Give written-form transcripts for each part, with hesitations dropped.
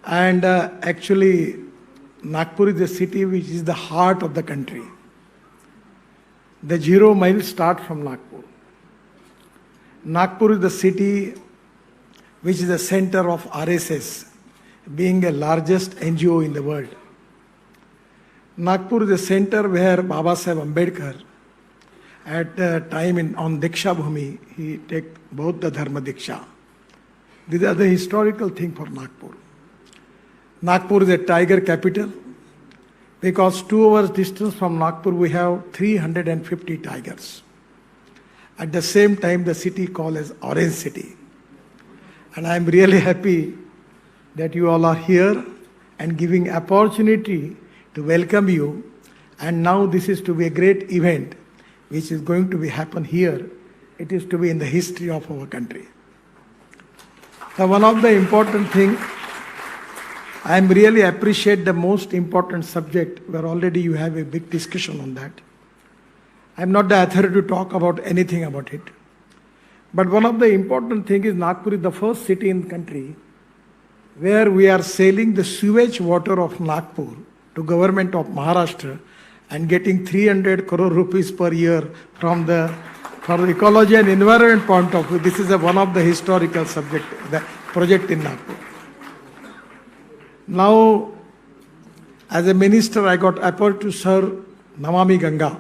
And actually, Nagpur is a city which is the heart of the country. The 0 mile start from Nagpur. Nagpur is the city which is the center of RSS, being the largest NGO in the world. Nagpur is the center where Baba Saheb Ambedkar, at the time on Diksha Bhumi, he take Bauddha Dharma Diksha. These are the historical thing for Nagpur. Nagpur is a tiger capital because 2 hours distance from Nagpur we have 350 tigers. At the same time the city called as Orange City. And I am really happy that you all are here and giving opportunity to welcome you. And now this is to be a great event which is going to be happen here. It is to be in the history of our country. Now one of the important thing, I am really appreciate the most important subject where already you have a big discussion on that. I am not the authority to talk about anything about it. But one of the important thing is Nagpur is the first city in the country where we are selling the sewage water of Nagpur to government of Maharashtra and getting 300 crore rupees per year from the ecology and environment point of view. This is one of the historical subject, the project in Nagpur. Now, as a minister, I got appointed to serve Namami Ganga.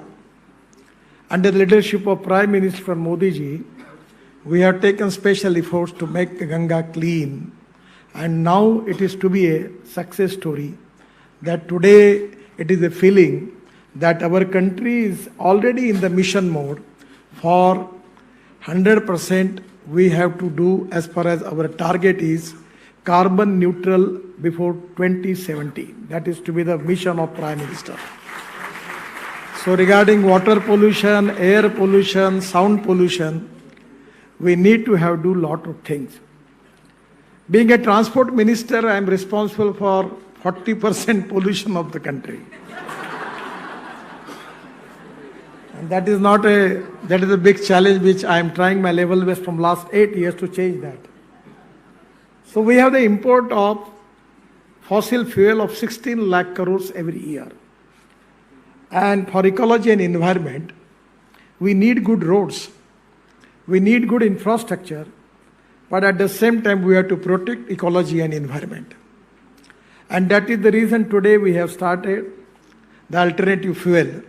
Under the leadership of Prime Minister Modi ji, we have taken special efforts to make Ganga clean. And now it is to be a success story that today it is a feeling that our country is already in the mission mode for 100% we have to do as far as our target is carbon neutral before 2070. That is to be the mission of Prime Minister. So regarding water pollution, air pollution, sound pollution, we need to have do lot of things. Being a transport minister, I am responsible for 40% pollution of the country. And that is a big challenge which I am trying my level best from last 8 years to change that. So we have the import of fossil fuel of 16 lakh crores every year. And for ecology and environment, we need good roads. We need good infrastructure. But at the same time, we have to protect ecology and environment. And that is the reason today we have started the alternative fuel.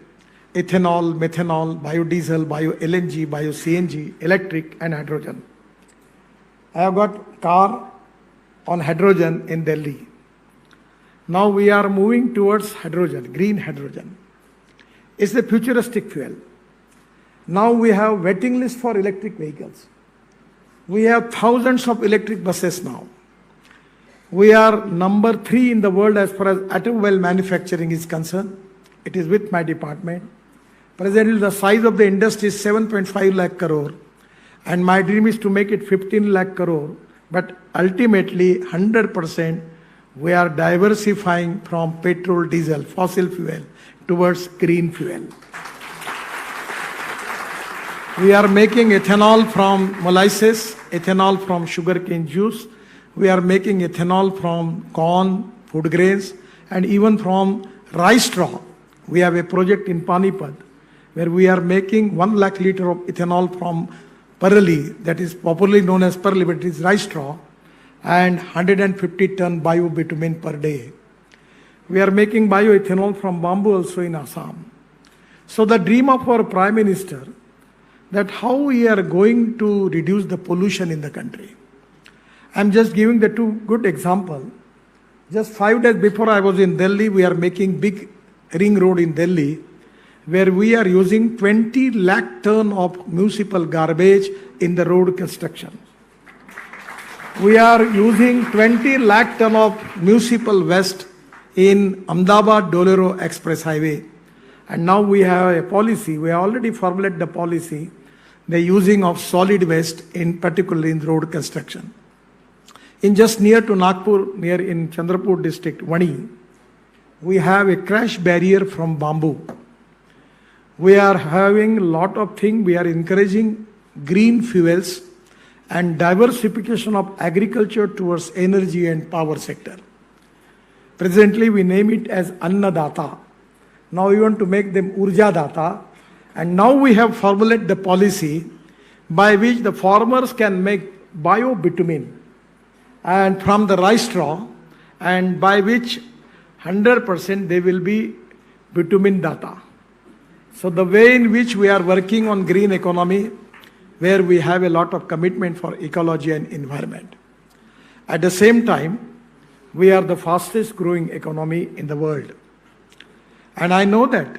Ethanol, methanol, biodiesel, bio-LNG, bio-CNG, electric and hydrogen. I have got car on hydrogen in Delhi. Now we are moving towards hydrogen, green hydrogen. It's a futuristic fuel. Now we have waiting list for electric vehicles. We have thousands of electric buses now. We are number 3 in the world as far as automobile manufacturing is concerned. It is with my department. Presently, the size of the industry is 7.5 lakh crore. And my dream is to make it 15 lakh crore. But ultimately, 100% we are diversifying from petrol, diesel, fossil fuel towards green fuel. We are making ethanol from molasses, ethanol from sugarcane juice. We are making ethanol from corn, food grains, and even from rice straw. We have a project in Panipat where we are making 1 lakh liter of ethanol from parali, that is popularly known as parali, but it is rice straw, and 150 ton bio-bitumen per day. We are making bioethanol from bamboo also in Assam. So the dream of our Prime Minister, that how we are going to reduce the pollution in the country. I'm just giving the 2 good examples. Just 5 days before I was in Delhi, we are making big ring road in Delhi, where we are using 20 lakh ton of municipal garbage in the road construction. We are using 20 lakh ton of municipal waste in Ahmedabad-Dolero Express Highway. And now we have a policy, we have already formulated the policy, the using of solid waste, in particularly in road construction. In just near to Nagpur, near in Chandrapur district, Vani, we have a crash barrier from bamboo. We are having a lot of things. We are encouraging green fuels and diversification of agriculture towards energy and power sector. Presently, we name it as Annadata. Now we want to make them Urja Data. And now we have formulated the policy by which the farmers can make bio-bitumen and from the rice straw, and by which 100% they will be bitumen data. So the way in which we are working on green economy, where we have a lot of commitment for ecology and environment. At the same time, we are the fastest growing economy in the world. And I know that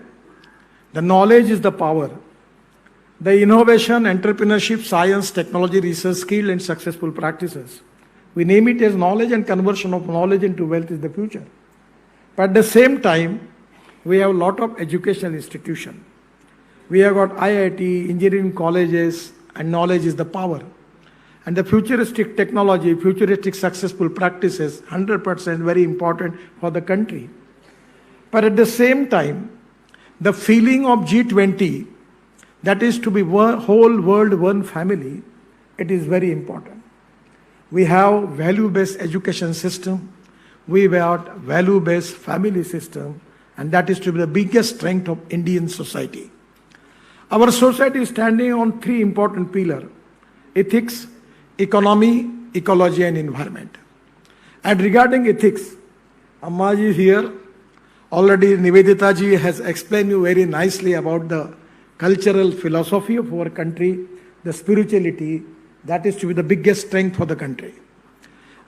the knowledge is the power. The innovation, entrepreneurship, science, technology, research, skill and successful practices. We name it as knowledge, and conversion of knowledge into wealth is the future. But at the same time, we have a lot of educational institutions. We have got IIT, engineering colleges, and knowledge is the power. And the futuristic technology, futuristic successful practices, 100% very important for the country. But at the same time, the feeling of G20, that is to be whole world one family, it is very important. We have value-based education system, we have value-based family system, and that is to be the biggest strength of Indian society. Our society is standing on three important pillars: ethics, economy, ecology and environment. And regarding ethics, Ammaji is here. Already Nivedita ji has explained you very nicely about the cultural philosophy of our country, the spirituality, that is to be the biggest strength for the country.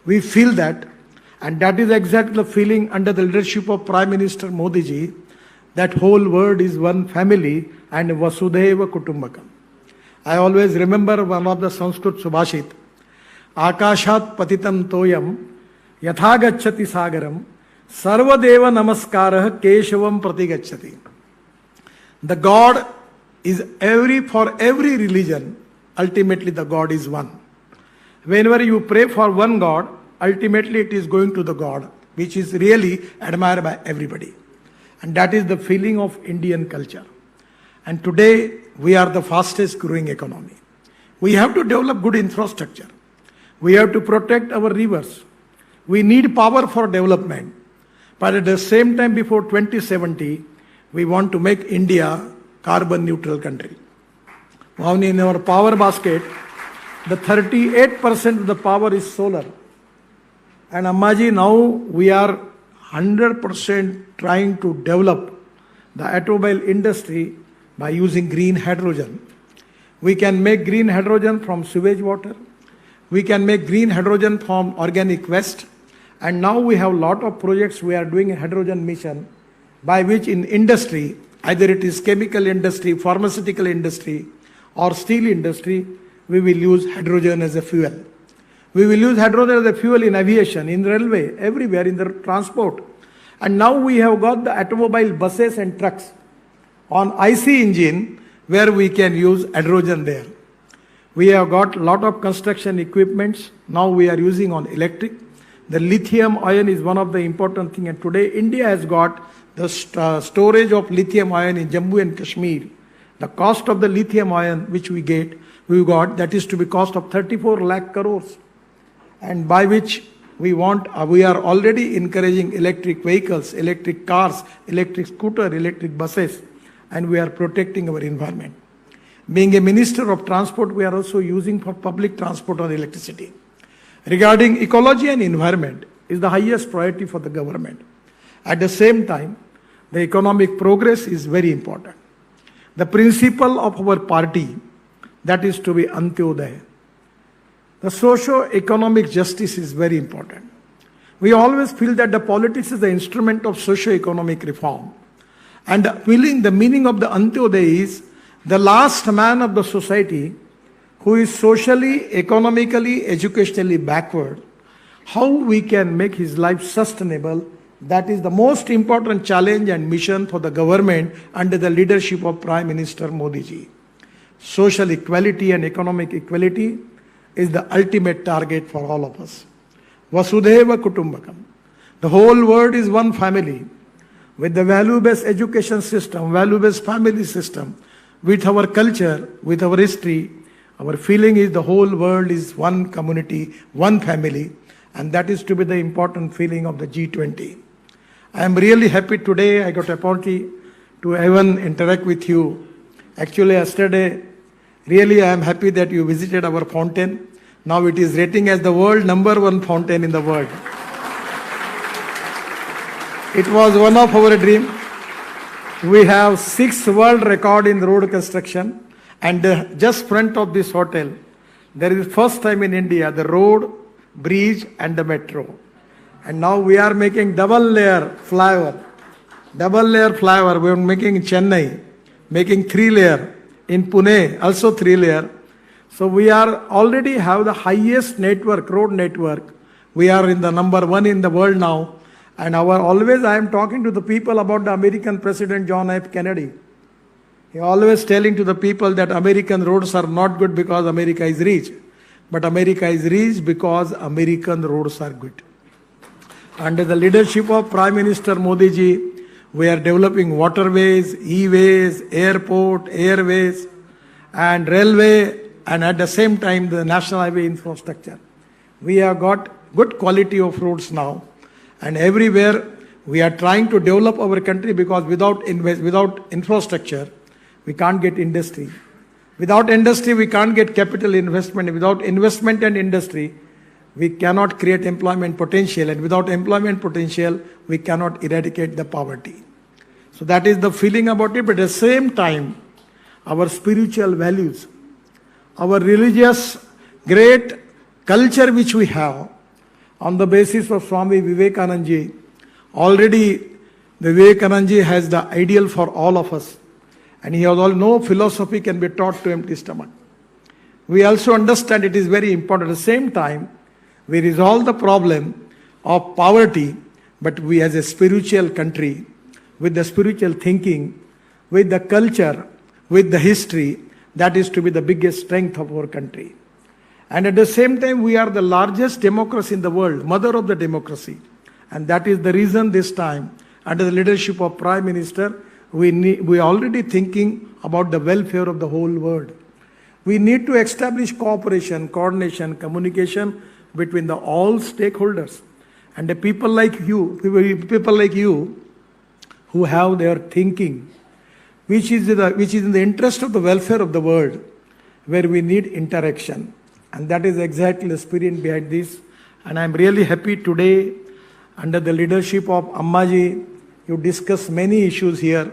We feel that, and that is exactly the feeling under the leadership of Prime Minister Modi ji, that whole world is one family and Vasudhaiva Kutumbakam. I always remember one of the Sanskrit Subhashit, Akashat Patitam Toyam, Yathagachati Sagaram, Sarvadeva Namaskara Keshavam Pratigachati. The God is for every religion, ultimately the God is one. Whenever you pray for one God, ultimately it is going to the God, which is really admired by everybody. And that is the feeling of Indian culture. And today, we are the fastest growing economy. We have to develop good infrastructure. We have to protect our rivers. We need power for development. But at the same time, before 2070, we want to make India carbon neutral country. Now in our power basket, the 38% of the power is solar. And Ammaji, now we are 100% trying to develop the automobile industry by using green hydrogen. We can make green hydrogen from sewage water. We can make green hydrogen from organic waste. And now we have a lot of projects we are doing a hydrogen mission by which in industry, either it is chemical industry, pharmaceutical industry or steel industry, we will use hydrogen as a fuel. We will use hydrogen as a fuel in aviation, in railway, everywhere in the transport. And now we have got the automobile buses and trucks on IC engine where we can use hydrogen there. We have got a lot of construction equipments. Now we are using on electric. The lithium ion is one of the important things. And today India has got the storage of lithium ion in Jammu and Kashmir. The cost of the lithium ion which we got, that is to be cost of 34 lakh crores. And by which we are already encouraging electric vehicles, electric cars, electric scooter, electric buses, and we are protecting our environment. Being a minister of transport, we are also using for public transport on electricity. Regarding ecology and environment is the highest priority for the government. At the same time, the economic progress is very important. The principle of our party, that is to be Antyodaya. The socio-economic justice is very important. We always feel that the politics is the instrument of socio-economic reform. And the meaning of the Antyodaya is the last man of the society who is socially, economically, educationally backward, how we can make his life sustainable. That is the most important challenge and mission for the government under the leadership of Prime Minister Modi ji. Social equality and economic equality is the ultimate target for all of us. Vasudhaiva Kutumbakam. The whole world is one family. With the value-based education system, value-based family system, with our culture, with our history, our feeling is the whole world is one community, one family, and that is to be the important feeling of the G20. I am really happy today I got opportunity to even interact with you. Actually, yesterday, really I am happy that you visited our fountain. Now it is rating as the world #1 fountain in the world. It was one of our dream. We have 6 world record in road construction, and just front of this hotel, there is first time in India, the road, bridge and the metro. And now we are making double layer flyover. Double layer flyover we are making in Chennai, making 3 layer in Pune, also 3 layer. So we are already have the highest network, road network. We are in the #1 in the world now. And always I am talking to the people about the American President John F. Kennedy. He always telling to the people that American roads are not good because America is rich. But America is rich because American roads are good. Under the leadership of Prime Minister Modi ji, we are developing waterways, e-ways, airport, airways, and railway, and at the same time the national highway infrastructure. We have got good quality of roads now. And everywhere we are trying to develop our country, because without infrastructure, we can't get industry. Without industry, we can't get capital investment. Without investment and industry, we cannot create employment potential. And without employment potential, we cannot eradicate the poverty. So that is the feeling about it. But at the same time, our spiritual values, our religious great culture which we have, on the basis of Swami Vivekananda ji, already the Vivekananda ji has the ideal for all of us. And he has all, no philosophy can be taught to empty stomach. We also understand it is very important. At the same time, we resolve the problem of poverty, but we as a spiritual country, with the spiritual thinking, with the culture, with the history, that is to be the biggest strength of our country. And at the same time, we are the largest democracy in the world, mother of the democracy. And that is the reason this time, under the leadership of Prime Minister, we are already thinking about the welfare of the whole world. We need to establish cooperation, coordination, communication between the all stakeholders. And the people like you who have their thinking, which is in the interest of the welfare of the world, where we need interaction. And that is exactly the spirit behind this. And I am really happy today, under the leadership of Ammaji, you discuss many issues here.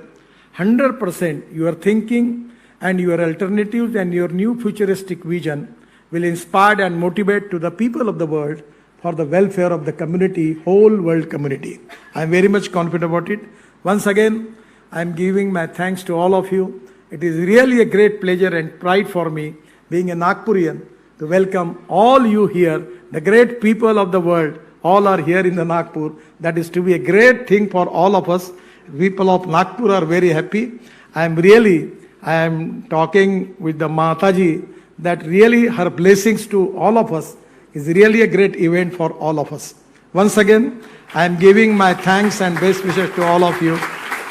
100% your thinking and your alternatives and your new futuristic vision will inspire and motivate to the people of the world for the welfare of the community, whole world community. I am very much confident about it. Once again, I am giving my thanks to all of you. It is really a great pleasure and pride for me, being a Nagpurian, to welcome all you here, the great people of the world, all are here in the Nagpur. That is to be a great thing for all of us. People of Nagpur are very happy. I am talking with the Mataji that really her blessings to all of us is really a great event for all of us. Once again, I am giving my thanks and best wishes to all of you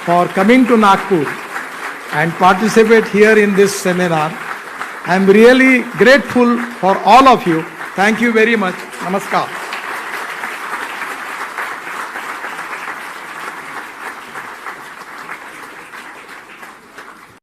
for coming to Nagpur and participate here in this seminar. I am really grateful for all of you. Thank you very much. Namaskar.